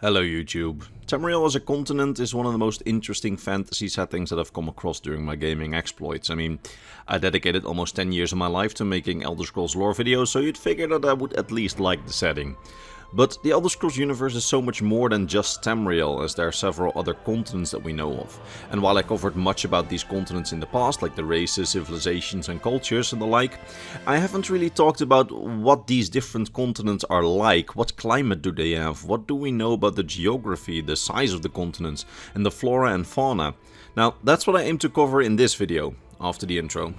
Hello YouTube. Tamriel as a continent is one of the most interesting fantasy settings that I've come across during my gaming exploits. I dedicated almost 10 years of my life to making Elder Scrolls lore videos, so you'd figure that I would at least like the setting. But the Elder Scrolls universe is so much more than just Tamriel, as there are several other continents that we know of. And while I covered much about these continents in the past, like the races, civilizations and cultures and the like, I haven't really talked about what these different continents are like, what climate do they have, what do we know about the geography, the size of the continents, and the flora and fauna. Now, that's what I aim to cover in this video, after the intro.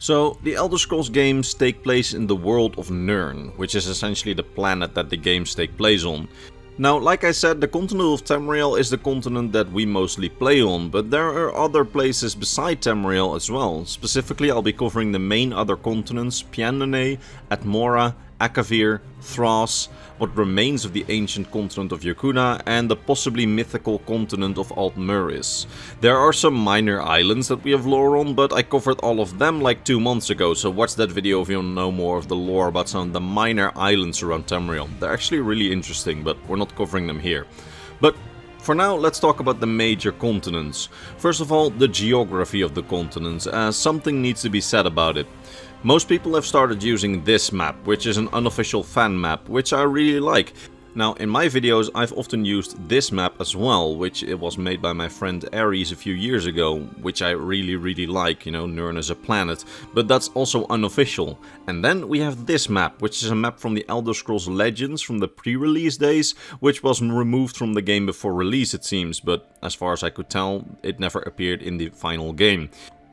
So, the Elder Scrolls games take place in the world of Nirn, which is essentially the planet that the games take place on. Now, like I said, the continent of Tamriel is the continent that we mostly play on, but there are other places beside Tamriel as well. Specifically, I'll be covering the main other continents: Pyandonea, Atmora, Akavir, Thras, what remains of the ancient continent of Yokuda, and the possibly mythical continent of Aldmeris. There are some minor islands that we have lore on, but I covered all of them like 2 months ago, so watch that video if you want to know more of the lore about some of the minor islands around Tamriel. They're actually really interesting, but we're not covering them here. But for now, let's talk about the major continents. First of all, the geography of the continents, as something needs to be said about it. Most people have started using this map, which is an unofficial fan map, which I really like. Now, in my videos, I've often used this map as well, which it was made by my friend Ares a few years ago, which I really like, Nirn as a planet, but that's also unofficial. And then we have this map, which is a map from the Elder Scrolls Legends from the pre-release days, which was removed from the game before release it seems, but as far as I could tell, it never appeared in the final game.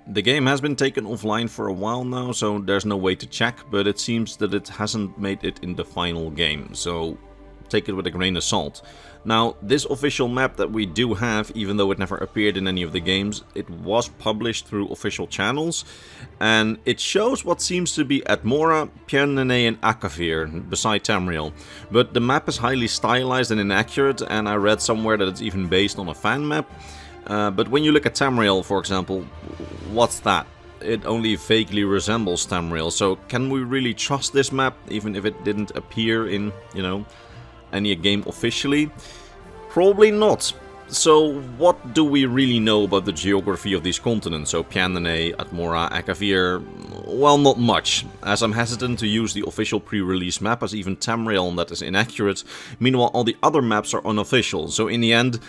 The game has been taken offline for a while now, so there's no way to check, but it seems that it hasn't made it in the final game, so take it with a grain of salt. Now, this official map that we do have, even though it never appeared in any of the games, it was published through official channels, and it shows what seems to be Atmora, Pyandonea and Akavir, beside Tamriel. But the map is highly stylized and inaccurate, and I read somewhere that it's even based on a fan map. But when you look at Tamriel, for example, what's that? It only vaguely resembles Tamriel, so can we really trust this map, even if it didn't appear in, any game officially? Probably not. So what do we really know about the geography of these continents? So Pyandonea, Atmora, Akavir? Well, not much, as I'm hesitant to use the official pre-release map, as even Tamriel that is inaccurate. Meanwhile, all the other maps are unofficial, so in the end,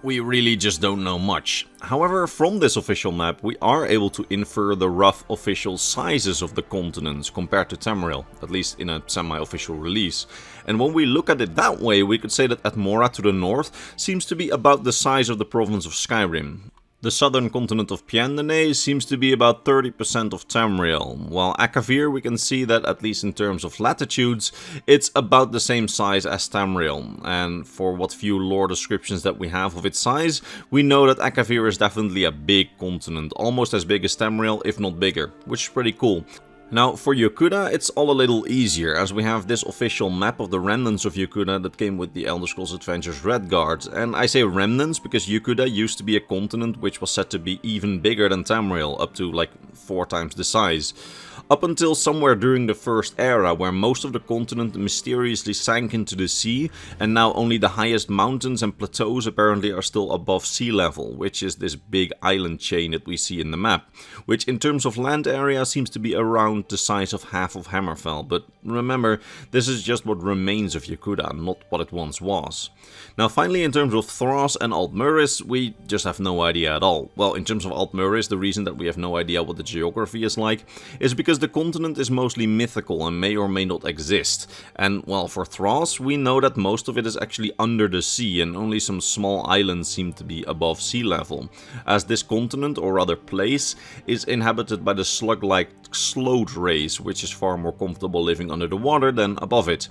we really just don't know much. However, from this official map, we are able to infer the rough official sizes of the continents compared to Tamriel, at least in a semi-official release. And when we look at it that way, we could say that Atmora to the north seems to be about the size of the province of Skyrim. The southern continent of Pyandonea seems to be about 30% of Tamriel, while Akavir, we can see that, at least in terms of latitudes, it's about the same size as Tamriel. And for what few lore descriptions that we have of its size, we know that Akavir is definitely a big continent, almost as big as Tamriel, if not bigger, which is pretty cool. Now, for Yokuda, it's all a little easier, as we have this official map of the remnants of Yokuda that came with the Elder Scrolls Adventures Redguard. And I say remnants because Yokuda used to be a continent which was said to be even bigger than Tamriel, up to like 4 times the size. Up until somewhere during the First Era, where most of the continent mysteriously sank into the sea, and now only the highest mountains and plateaus apparently are still above sea level, which is this big island chain that we see in the map, which in terms of land area seems to be around the size of half of Hammerfell, but remember, this is just what remains of Yokuda, not what it once was. Now finally, in terms of Thras and Aldmeris, we just have no idea at all. Well, in terms of Aldmeris, the reason that we have no idea what the geography is like is because the continent is mostly mythical and may or may not exist. And well, for Thras, we know that most of it is actually under the sea and only some small islands seem to be above sea level, as this continent, or rather place, is inhabited by the slug-like Sload race, which is far more comfortable living under the water than above it.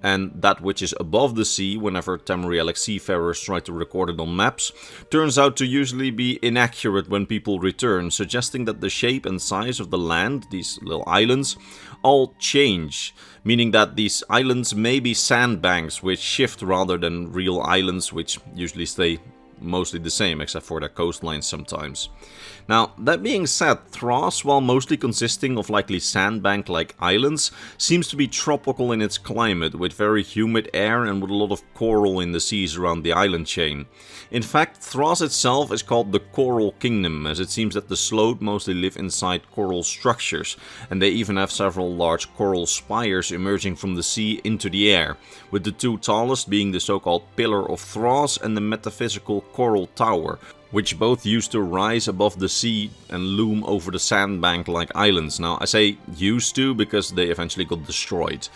and that which is above the sea, whenever Tamrielic seafarers try to record it on maps, turns out to usually be inaccurate when people return, suggesting that the shape and size of the land, these little islands, all change, meaning that these islands may be sandbanks which shift rather than real islands which usually stay mostly the same, except for their coastlines sometimes. Now, that being said, Thras, while mostly consisting of likely sandbank-like islands, seems to be tropical in its climate, with very humid air and with a lot of coral in the seas around the island chain. In fact, Thras itself is called the Coral Kingdom, as it seems that the Sload mostly live inside coral structures, and they even have several large coral spires emerging from the sea into the air, with the two tallest being the so-called Pillar of Thras and the metaphysical Coral Tower, which both used to rise above the sea and loom over the sandbank-like islands. Now, I say used to because they eventually got destroyed.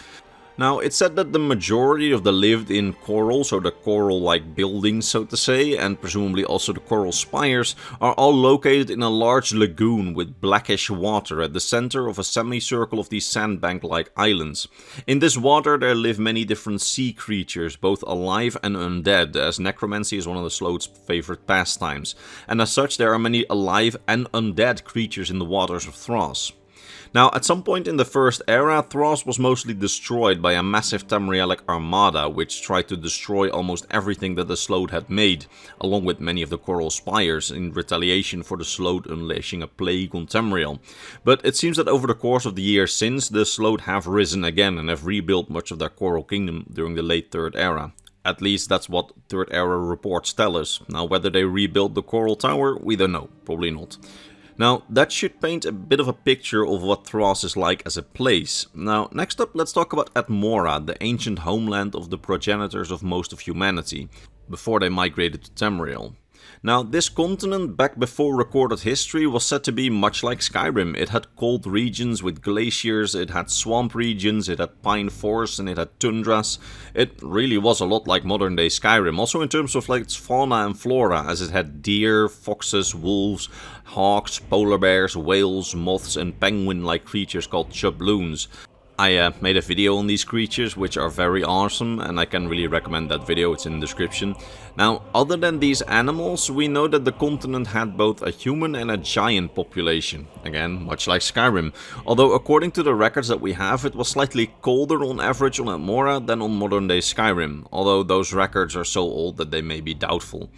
Now, it's said that the majority of the lived-in corals, or the coral-like buildings, so to say, and presumably also the coral spires, are all located in a large lagoon with blackish water at the center of a semicircle of these sandbank-like islands. In this water there live many different sea creatures, both alive and undead, as necromancy is one of the Sload's favorite pastimes, and as such there are many alive and undead creatures in the waters of Thras. Now, at some point in the First Era, Thras was mostly destroyed by a massive Tamrielic armada, which tried to destroy almost everything that the Sload had made, along with many of the coral spires, in retaliation for the Sload unleashing a plague on Tamriel. But it seems that over the course of the years since, the Sload have risen again and have rebuilt much of their coral kingdom during the late Third Era. At least that's what Third Era reports tell us. Now, whether they rebuilt the Coral Tower, we don't know. Probably not. Now, that should paint a bit of a picture of what Thras is like as a place. Now, next up, let's talk about Atmora, the ancient homeland of the progenitors of most of humanity, before they migrated to Tamriel. Now, this continent, back before recorded history, was said to be much like Skyrim. It had cold regions with glaciers, it had swamp regions, it had pine forests, and it had tundras. It really was a lot like modern day Skyrim, also in terms of like its fauna and flora, as it had deer, foxes, wolves, hawks, polar bears, whales, moths, and penguin-like creatures called chubloons. I made a video on these creatures, which are very awesome, and I can really recommend that video, it's in the description. Now, other than these animals, we know that the continent had both a human and a giant population. Again, much like Skyrim. Although, according to the records that we have, it was slightly colder on average on Atmora than on modern day Skyrim. Although those records are so old that they may be doubtful.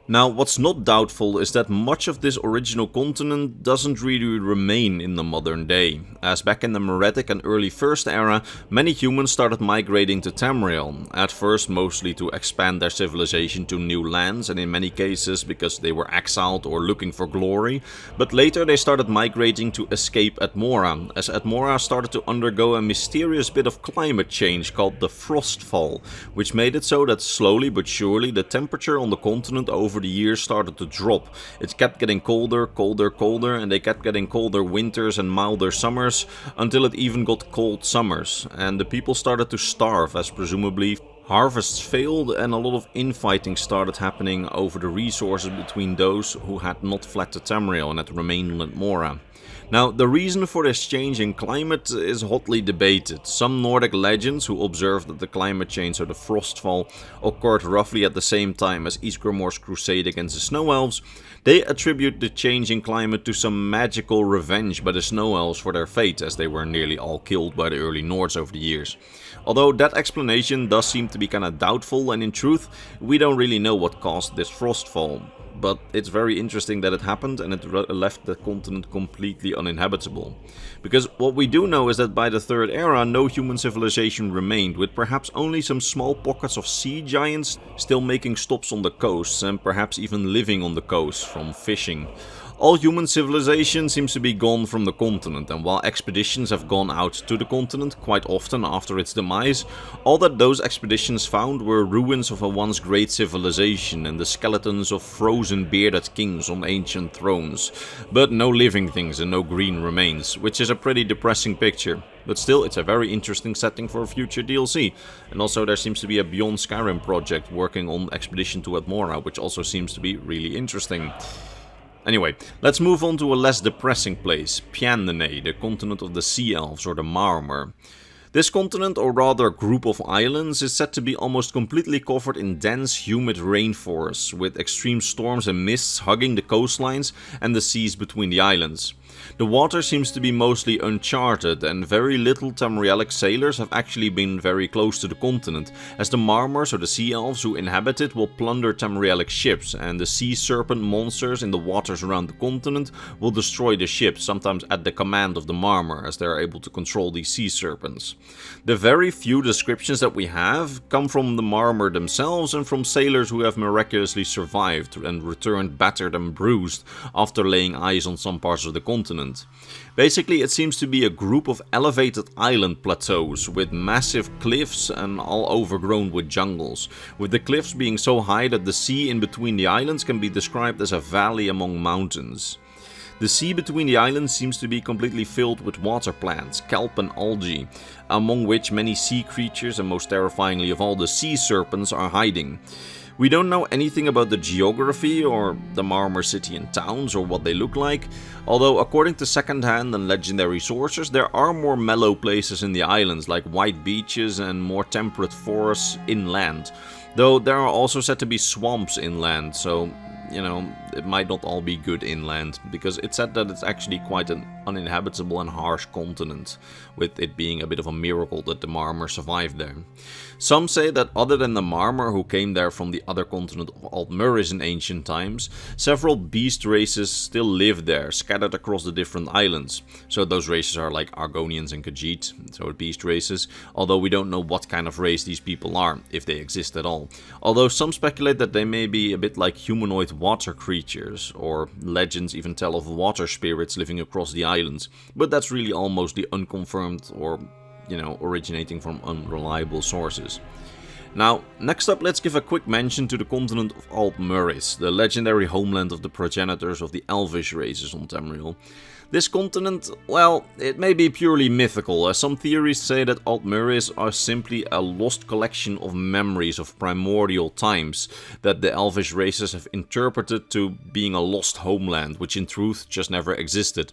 Now, what's not doubtful is that much of this original continent doesn't really remain in the modern day, as back in the Meretic and early First Era, many humans started migrating to Tamriel, at first mostly to expand their civilization to new lands, and in many cases because they were exiled or looking for glory, but later they started migrating to escape Atmora, as Atmora started to undergo a mysterious bit of climate change called the Frostfall, which made it so that slowly but surely the temperature on the continent over the years started to drop. It kept getting colder, colder, colder, and they kept getting colder winters and milder summers, until it even got cold summers, and the people started to starve, as presumably harvests failed and a lot of infighting started happening over the resources between those who had not fled to Tamriel and had remained on Atmora. Now, the reason for this change in climate is hotly debated. Some Nordic legends, who observed that the climate change, or the Frostfall, occurred roughly at the same time as Ysgramor's crusade against the Snow Elves, they attribute the change in climate to some magical revenge by the Snow Elves for their fate, as they were nearly all killed by the early Nords over the years. Although that explanation does seem to be kinda doubtful, and in truth, we don't really know what caused this Frostfall. But it's very interesting that it happened and it left the continent completely uninhabitable. Because what we do know is that by the Third Era no human civilization remained, with perhaps only some small pockets of sea giants still making stops on the coasts and perhaps even living on the coast from fishing. All human civilization seems to be gone from the continent, and while expeditions have gone out to the continent quite often after its demise, all that those expeditions found were ruins of a once great civilization and the skeletons of frozen bearded kings on ancient thrones, but no living things and no green remains, which is a pretty depressing picture. But still, it's a very interesting setting for a future DLC. And also there seems to be a Beyond Skyrim project working on Expedition to Atmora, which also seems to be really interesting. Anyway, let's move on to a less depressing place, Pyandonea, the continent of the Sea Elves, or the Marmer. This continent, or rather group of islands, is said to be almost completely covered in dense, humid rainforests, with extreme storms and mists hugging the coastlines and the seas between the islands. The water seems to be mostly uncharted, and very little Tamrielic sailors have actually been very close to the continent, as the Marmors or the Sea Elves who inhabit it will plunder Tamrielic ships, and the sea serpent monsters in the waters around the continent will destroy the ships, sometimes at the command of the Marmor, as they are able to control these sea serpents. The very few descriptions that we have come from the Marmor themselves and from sailors who have miraculously survived and returned battered and bruised after laying eyes on some parts of the continent. Basically, it seems to be a group of elevated island plateaus with massive cliffs and all overgrown with jungles, with the cliffs being so high that the sea in between the islands can be described as a valley among mountains. The sea between the islands seems to be completely filled with water plants, kelp and algae, among which many sea creatures and most terrifyingly of all the sea serpents are hiding. We don't know anything about the geography or the Marmor city and towns or what they look like, although according to second-hand and legendary sources there are more mellow places in the islands like white beaches and more temperate forests inland, though there are also said to be swamps inland, so it might not all be good inland, because it's said that it's actually quite an uninhabitable and harsh continent, with it being a bit of a miracle that the Marmor survived there. Some say that other than the Marmor, who came there from the other continent of Aldmeris in ancient times, several beast races still live there, scattered across the different islands. So those races are like Argonians and Khajiit, so beast races, although we don't know what kind of race these people are, if they exist at all. Although some speculate that they may be a bit like humanoid water creatures, or legends even tell of water spirits living across the islands, but that's really all mostly unconfirmed or originating from unreliable sources. Now, next up, let's give a quick mention to the continent of Aldmeris, the legendary homeland of the progenitors of the Elvish races on Tamriel. This continent, well, it may be purely mythical, as some theories say that Aldmeris are simply a lost collection of memories of primordial times that the Elvish races have interpreted to being a lost homeland, which in truth just never existed.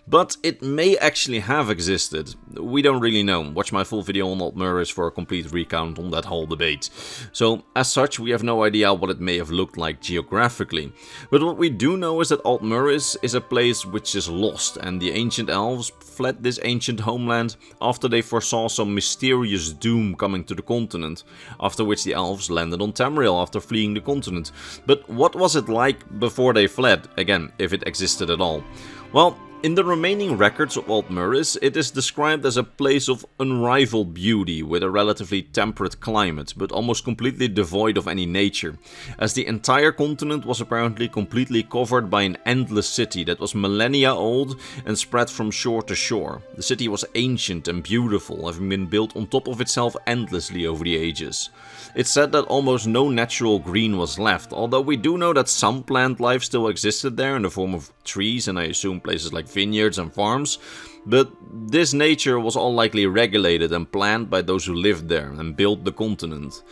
But it may actually have existed. We don't really know. Watch my full video on Aldmeris for a complete recount on that whole debate. So, as such, we have no idea what it may have looked like geographically. But what we do know is that Aldmeris is a place which is lost, and the ancient elves fled this ancient homeland after they foresaw some mysterious doom coming to the continent, after which the elves landed on Tamriel after fleeing the continent. But what was it like before they fled? Again, if it existed at all. Well, in the remaining records of Aldmeris, it is described as a place of unrivaled beauty with a relatively temperate climate, but almost completely devoid of any nature, as the entire continent was apparently completely covered by an endless city that was millennia old and spread from shore to shore. The city was ancient and beautiful, having been built on top of itself endlessly over the ages. It's said that almost no natural green was left, although we do know that some plant life still existed there in the form of trees, and I assume places like vineyards and farms, but this nature was all likely regulated and planned by those who lived there and built the continent.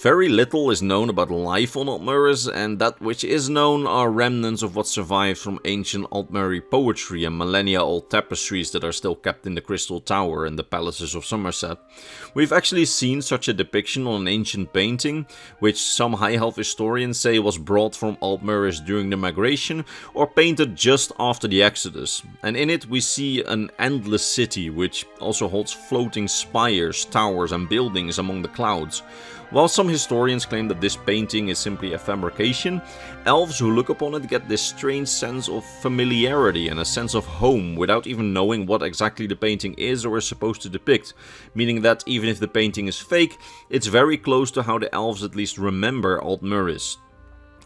Very little is known about life on Aldmeris, and that which is known are remnants of what survived from ancient Aldmeri poetry and millennia-old tapestries that are still kept in the Crystal Tower and the palaces of Somerset. We've actually seen such a depiction on an ancient painting, which some High Elf historians say was brought from Aldmeris during the migration or painted just after the Exodus. And in it we see an endless city, which also holds floating spires, towers and buildings among the clouds. While some historians claim that this painting is simply a fabrication, elves who look upon it get this strange sense of familiarity and a sense of home without even knowing what exactly the painting is or is supposed to depict, meaning that even if the painting is fake, it's very close to how the elves at least remember Aldmeris.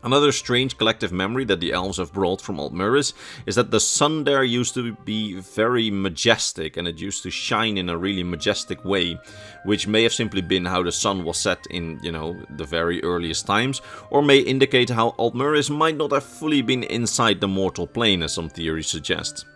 Another strange collective memory that the elves have brought from Aldmeris is that the sun there used to be very majestic, and it used to shine in a really majestic way, which may have simply been how the sun was set in, the very earliest times, or may indicate how Aldmeris might not have fully been inside the mortal plane, as some theories suggest.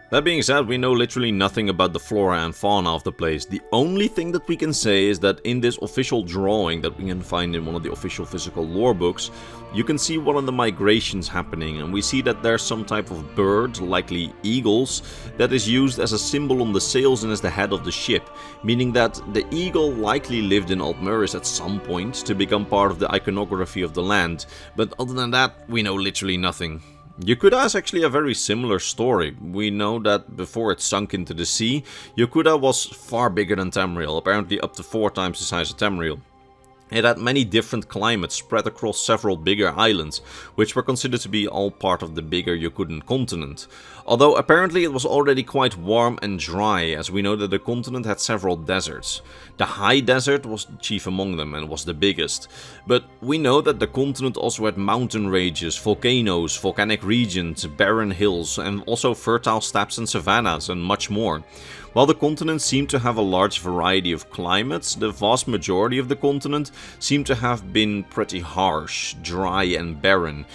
That being said, we know literally nothing about the flora and fauna of the place. The only thing that we can say is that in this official drawing that we can find in one of the official physical lore books, you can see one of the migrations happening, and we see that there's some type of bird, likely eagles, that is used as a symbol on the sails and as the head of the ship, meaning that the eagle likely lived in Aldmeris at some point to become part of the iconography of the land, but other than that, we know literally nothing. Yokuda is actually a very similar story. We know that before it sunk into the sea, Yokuda was far bigger than Tamriel, apparently up to 4 times the size of Tamriel. It had many different climates spread across several bigger islands, which were considered to be all part of the bigger Yokudan continent. Although apparently it was already quite warm and dry, as we know that the continent had several deserts. The High Desert was chief among them and was the biggest. But we know that the continent also had mountain ranges, volcanoes, volcanic regions, barren hills, and also fertile steppes and savannas, and much more. While the continent seemed to have a large variety of climates, the vast majority of the continent seemed to have been pretty harsh, dry and barren,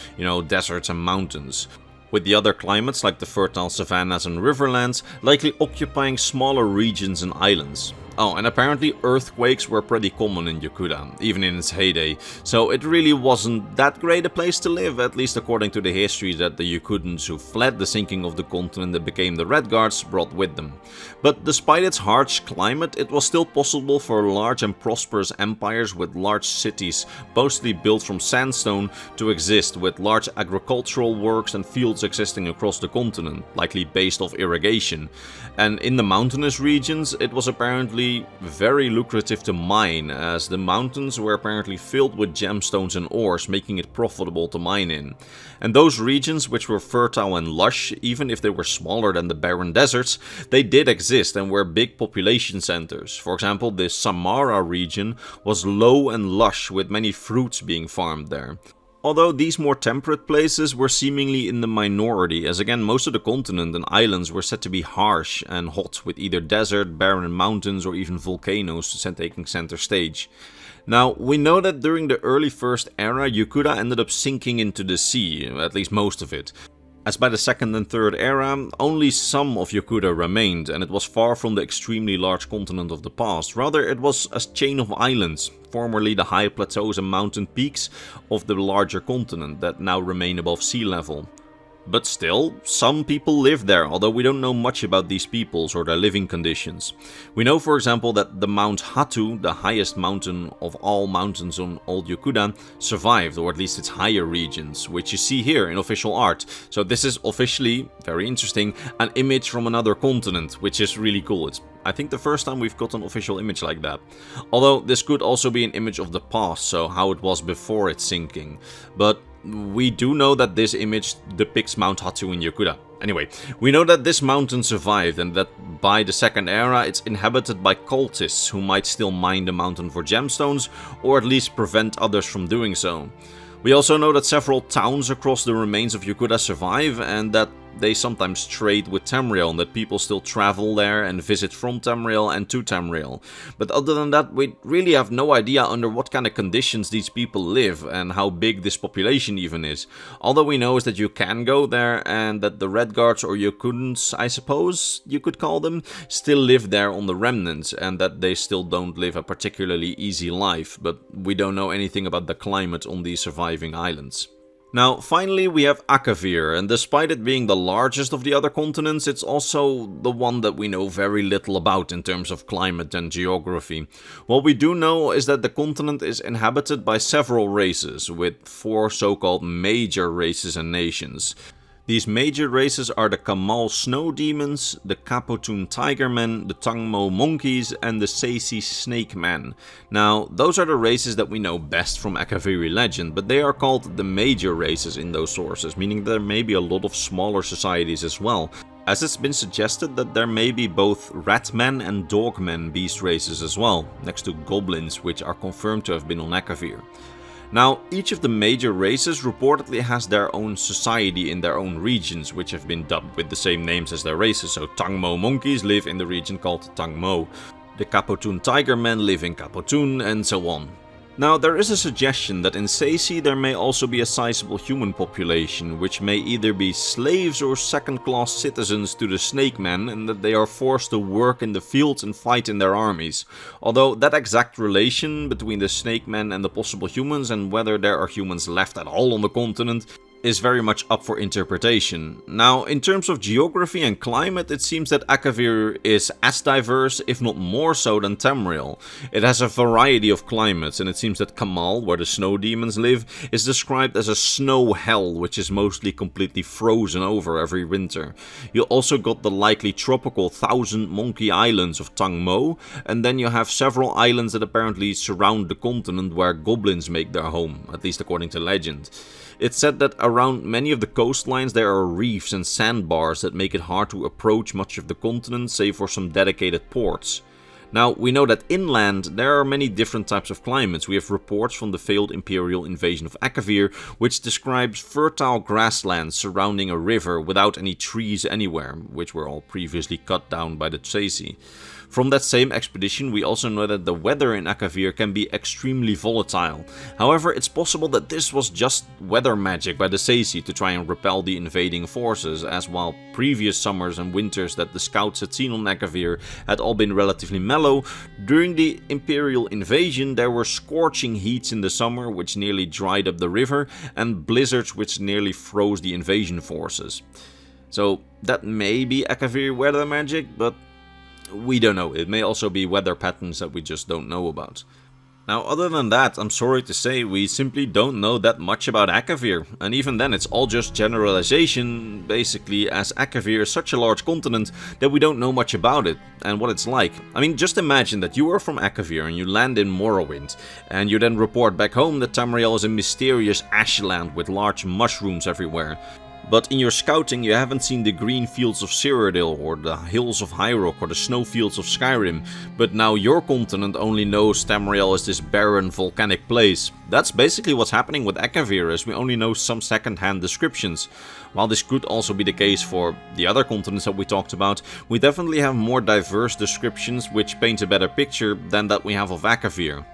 deserts and mountains, with the other climates like the fertile savannas and riverlands likely occupying smaller regions and islands. Oh, and apparently earthquakes were pretty common in Yokuda, even in its heyday, so it really wasn't that great a place to live, at least according to the history that the Yokudans who fled the sinking of the continent and became the Red Guards brought with them. But despite its harsh climate, it was still possible for large and prosperous empires with large cities, mostly built from sandstone, to exist, with large agricultural works and fields existing across the continent, likely based off irrigation. And in the mountainous regions, it was apparently very lucrative to mine, as the mountains were apparently filled with gemstones and ores, making it profitable to mine in. And those regions which were fertile and lush, even if they were smaller than the barren deserts, they did exist and were big population centers. For example, the Samara region was low and lush, with many fruits being farmed there. Although these more temperate places were seemingly in the minority, as again most of the continent and islands were said to be harsh and hot, with either desert, barren mountains or even volcanoes taking center stage. Now, we know that during the early First Era, Yokuda ended up sinking into the sea, at least most of it. As by the Second and Third Era, only some of Yokuda remained, and it was far from the extremely large continent of the past. Rather, it was a chain of islands, formerly the high plateaus and mountain peaks of the larger continent that now remain above sea level. But still, some people live there, although we don't know much about these peoples or their living conditions. We know, for example, that the Mount Hatu, the highest mountain of all mountains on Old Yokuda, survived, or at least its higher regions, which you see here in official art. So this is officially, very interesting, an image from another continent, which is really cool. It's, I think, the first time we've got an official image like that. Although this could also be an image of the past, so how it was before its sinking. But we do know that this image depicts Mount Hatu in Yokuda. Anyway, we know that this mountain survived and that by the Second Era it's inhabited by cultists who might still mine the mountain for gemstones, or at least prevent others from doing so. We also know that several towns across the remains of Yokuda survive, and that they sometimes trade with Tamriel, and that people still travel there and visit from Tamriel and to Tamriel. But other than that, we really have no idea under what kind of conditions these people live and how big this population even is. All that we know is that you can go there, and that the Red Guards, or Yokudans, I suppose you could call them, still live there on the remnants, and that they still don't live a particularly easy life, but we don't know anything about the climate on these surviving islands. Now, finally, we have Akavir, and despite it being the largest of the other continents, it's also the one that we know very little about in terms of climate and geography. What we do know is that the continent is inhabited by several races, with 4 so-called major races and nations. These major races are the Kamal Snow Demons, the Kapotun Tigermen, the Tangmo Monkeys, and the Seisi Snake Men. Now, those are the races that we know best from Akaviri legend, but they are called the major races in those sources, meaning there may be a lot of smaller societies as well, as it's been suggested that there may be both Ratmen and Dogmen beast races as well, next to goblins, which are confirmed to have been on Akavir. Now, each of the major races reportedly has their own society in their own regions, which have been dubbed with the same names as their races. So Tangmo monkeys live in the region called Tangmo, the Kapotun Tigermen live in Kapotun, and so on. Now, there is a suggestion that in Seisi there may also be a sizable human population, which may either be slaves or second-class citizens to the Snake Men, and that they are forced to work in the fields and fight in their armies. Although that exact relation between the Snake Men and the possible humans, and whether there are humans left at all on the continent, is very much up for interpretation. Now, in terms of geography and climate, it seems that Akavir is as diverse, if not more so, than Tamriel. It has a variety of climates, and it seems that Kamal, where the snow demons live, is described as a snow hell, which is mostly completely frozen over every winter. You also got the likely tropical Thousand Monkey Islands of Tang Mo, and then you have several islands that apparently surround the continent where goblins make their home, at least according to legend. It's said that around many of the coastlines there are reefs and sandbars that make it hard to approach much of the continent, save for some dedicated ports. Now, we know that inland there are many different types of climates. We have reports from the failed Imperial invasion of Akavir, which describes fertile grasslands surrounding a river without any trees anywhere, which were all previously cut down by the Tsesi. From that same expedition, we also know that the weather in Akavir can be extremely volatile. However, it's possible that this was just weather magic by the Tsesi to try and repel the invading forces, as while previous summers and winters that the scouts had seen on Akavir had all been relatively mellow, during the Imperial invasion there were scorching heats in the summer which nearly dried up the river, and blizzards which nearly froze the invasion forces. So that may be Akavir weather magic, but we don't know. It may also be weather patterns that we just don't know about. Now, other than that, I'm sorry to say, we simply don't know that much about Akavir. And even then, it's all just generalization, basically, as Akavir is such a large continent that we don't know much about it and what it's like. I mean, just imagine that you are from Akavir and you land in Morrowind, and you then report back home that Tamriel is a mysterious ashland with large mushrooms everywhere. But in your scouting you haven't seen the green fields of Cyrodiil or the hills of High Rock or the snow fields of Skyrim, but now your continent only knows Tamriel as this barren volcanic place. That's basically what's happening with Akavir, as we only know some second-hand descriptions. While this could also be the case for the other continents that we talked about, we definitely have more diverse descriptions which paint a better picture than that we have of Akavir.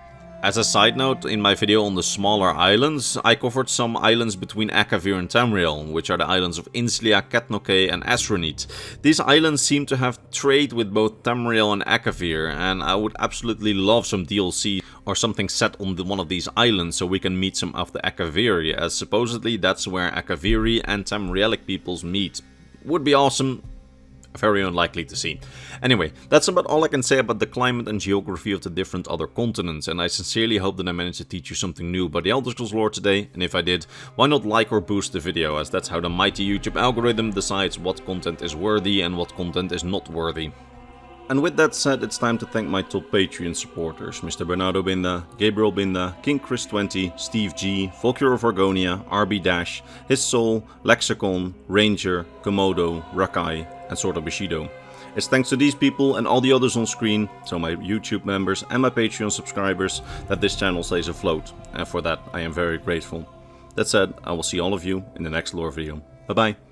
As a side note, in my video on the smaller islands, I covered some islands between Akavir and Tamriel, which are the islands of Inslia, Ketnoke and Asronit. These islands seem to have trade with both Tamriel and Akavir, and I would absolutely love some DLC or something set on one of these islands so we can meet some of the Akaviri, as supposedly that's where Akaviri and Tamrielic peoples meet. Would be awesome. Very unlikely to see. Anyway, that's about all I can say about the climate and geography of the different other continents, and I sincerely hope that I managed to teach you something new about the Elder Scrolls lore today, and if I did, why not like or boost the video, as that's how the mighty YouTube algorithm decides what content is worthy and what content is not worthy. And with that said, it's time to thank my top Patreon supporters: Mr. Bernardo Binda, Gabriel Binda, King Chris 20, Steve G, Volcure of Argonia, RB Dash, His Soul, Lexicon, Ranger, Komodo, Rakai, and Sword of Bushido. It's thanks to these people and all the others on screen, so my YouTube members and my Patreon subscribers, that this channel stays afloat, and for that I am very grateful. That said, I will see all of you in the next lore video. Bye bye.